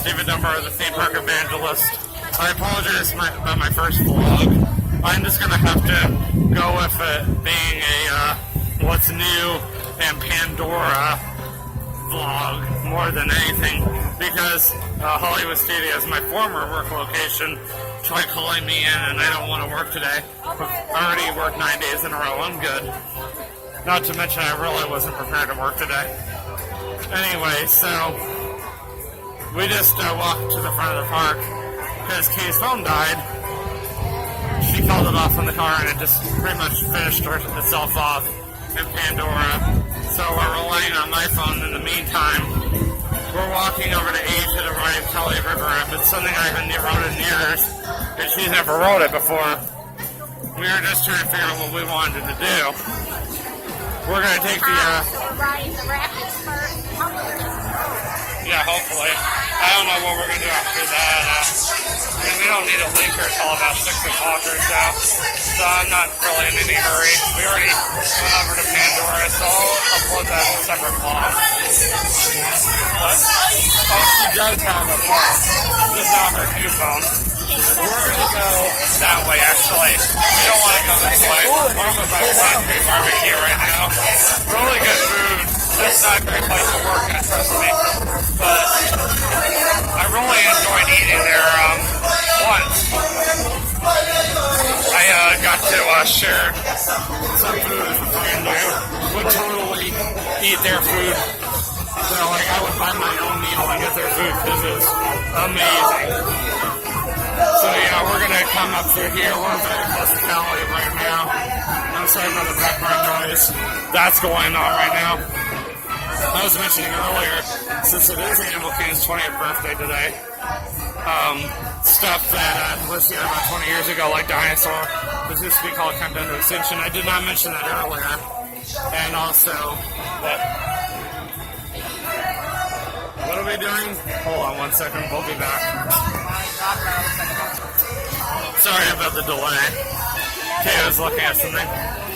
David Dunbar, the theme park evangelist. I apologize about my first vlog. I'm just going to have to go with it being a what's new and Pandora vlog more than anything, because Hollywood Studios, my former work location, tried calling me in and I don't want to work today. I already worked 9 days in a row. I'm good. Not to mention I really wasn't prepared to work today. Anyway, so we just walked to the front of the park because Kay's phone died. She called it off in the car and it just pretty much finished itself off in Pandora. So we're relying on my phone in the meantime. We're walking over to Asia to ride Kelly River Up. It's something I haven't rode in years, and she's never rode it before. We were just trying to figure out what we wanted to do. We're going to take the... riding the rapids first. Yeah, hopefully. I don't know what we're going to do after that. We don't need a leak until about 6 o'clock or so. So I'm not really in any hurry. We already went over to Pandora, so I'll upload that in a separate vlog. But, she does have a phone. This is not her new phone. We're going to go that way, actually. We don't want to go this way. We're going to buy Flatbush barbecue right now. Really good food. It's not a great place to work at, trust me. But I really enjoyed eating there once. I got to share some food with a friend who would totally eat their food. So, like, I would buy my own meal and get their food because it's amazing. So, yeah, we're going to come up through here. We're very close to Cali right now. I'm sorry about the background noise. That's going on right now. I was mentioning earlier, since it is Animal King's 20th birthday today, stuff that was here about 20 years ago, like Dinosaur, this used to be called Countdown to Extinction. I did not mention that earlier. And also, what are we doing? Hold on one second, we'll be back. Sorry about the delay. Kay was looking at something.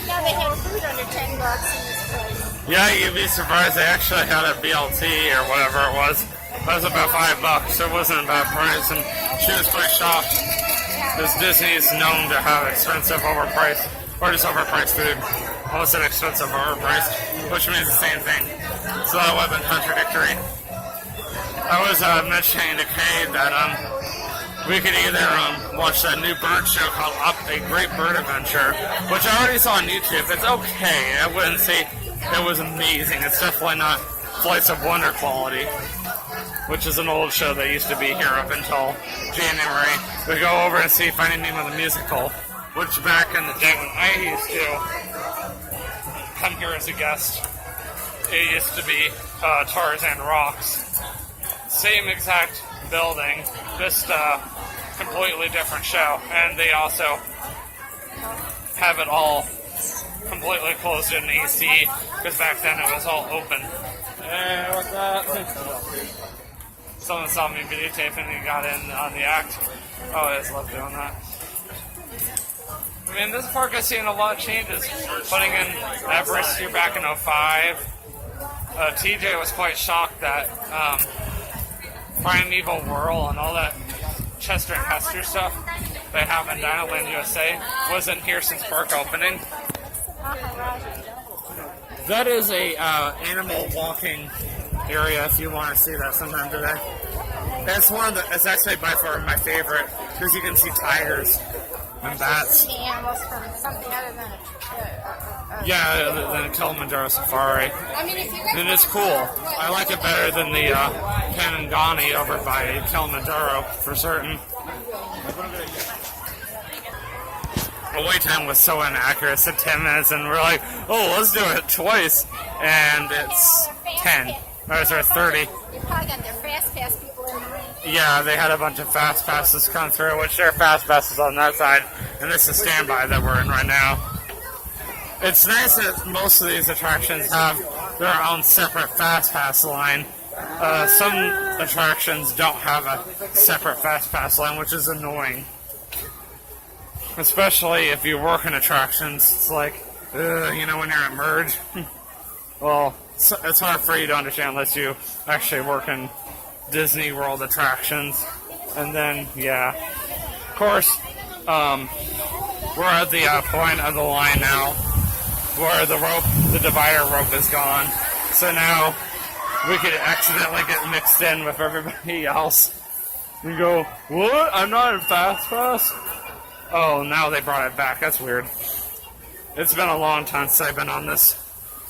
Yeah, they had food under $10 in this place. Yeah, you'd be surprised. They actually had a BLT or whatever it was. It was about $5. So it wasn't a bad price, and she was quite shocked. Because Disney is known to have expensive, overpriced, or just overpriced food. Almost said expensive, overpriced, which means the same thing. So that would have been contradictory. I was mentioning to Kay that we could either watch that new bird show called Up, A Great Bird Adventure, which I already saw on YouTube. It's okay. I wouldn't say it was amazing. It's definitely not Flights of Wonder quality, which is an old show that used to be here up until January. We go over and see Finding Nemo the Musical, which back in the day when I used to come here as a guest, it used to be Tarzan Rocks. Same exact building, just completely different show, and they also have it all completely closed in AC, because back then it was all open. Hey, what's that? Someone saw me videotaping and got in on the act. Oh, I just love doing that. I mean, this park has seen a lot of changes. Putting in Everest here back in 2005. TJ was quite shocked that Primeval Whirl and all that Chester and Hester stuff they have in Dinoland USA wasn't here since park opening. That is a animal walking area if you want to see that sometime today. It's actually by far my favorite because you can see tigers and bats. Animals from something other than than a Kilimanjaro safari. I mean, if you're And it's cool. I like it better than the Kanangani over by Kilimanjaro for certain. The wait time was so inaccurate. It said 10 minutes, and we're like, oh, let's do it twice. And it's 10. Or sorry, 30. They probably got their fast pass people in the ring. Yeah, they had a bunch of fast passes come through, which there are fast passes on that side. And this is standby that we're in right now. It's nice that most of these attractions have their own separate fast pass line. Some attractions don't have a separate fast pass line, which is annoying. Especially if you work in attractions, it's like, when you're at Merge. Well, it's hard for you to understand unless you actually work in Disney World attractions. And then, yeah. Of course, we're at the point of the line now where the divider rope is gone. So now we could accidentally get mixed in with everybody else. And go, what? I'm not in Fast Pass? Oh, now they brought it back. That's weird. It's been a long time since I've been on this.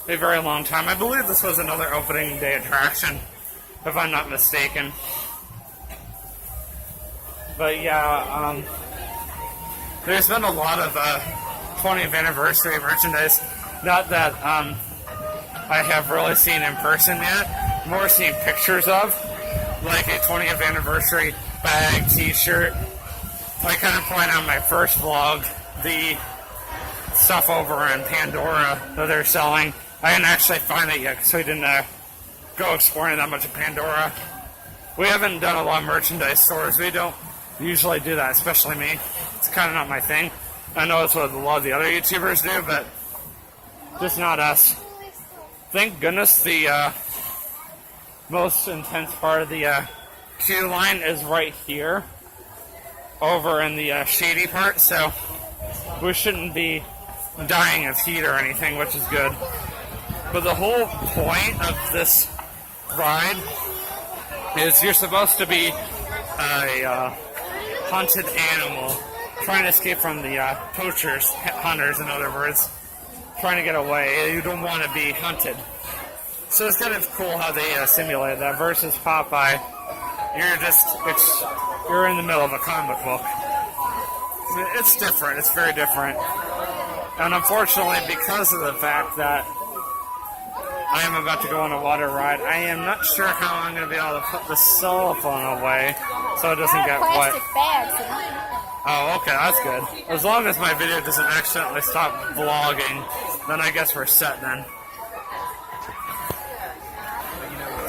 A very long time. I believe this was another opening day attraction, if I'm not mistaken. But yeah, there's been a lot of 20th anniversary merchandise. Not that I have really seen in person yet. More seen pictures of, like a 20th anniversary bag, t-shirt. I kind of point out my first vlog, the stuff over in Pandora that they're selling. I didn't actually find it yet because we didn't go exploring that much of Pandora. We haven't done a lot of merchandise stores. We don't usually do that, especially me. It's kind of not my thing. I know it's what a lot of the other YouTubers do, but just not us. Thank goodness the most intense part of the queue line is right here, over in the shady part, so we shouldn't be dying of heat or anything, which is good. But the whole point of this ride is you're supposed to be a hunted animal trying to escape from the poachers, hunters in other words, trying to get away. You don't want to be hunted. So it's kind of cool how they simulate that versus Popeye. You're in the middle of a comic book. It's different. It's very different. And unfortunately, because of the fact that I am about to go on a water ride, I am not sure how I'm going to be able to put the cell phone away so it doesn't get wet. Plastic bags. Oh, okay, that's good. As long as my video doesn't accidentally stop vlogging, then I guess we're set then.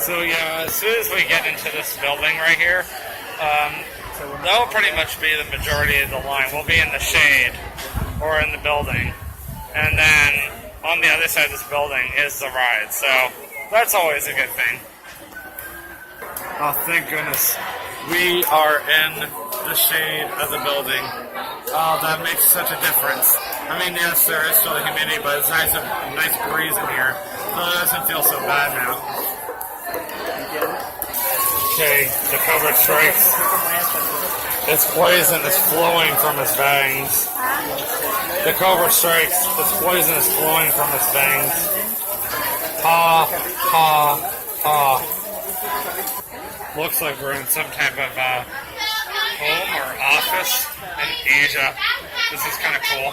So yeah, as soon as we get into this building right here, that will pretty much be the majority of the line. We'll be in the shade or in the building. And then on the other side of this building is the ride. So that's always a good thing. Oh, thank goodness. We are in the shade of the building. Oh, that makes such a difference. I mean, yes, there is still the humidity, but it's nice, a nice breeze in here. So it doesn't feel so bad now. Okay, the cobra strikes. Its poison is flowing from its fangs. The cobra strikes. Its poison is flowing from its fangs. Ha, ha, ha. Looks like we're in some type of home or office in Asia. This is kind of cool.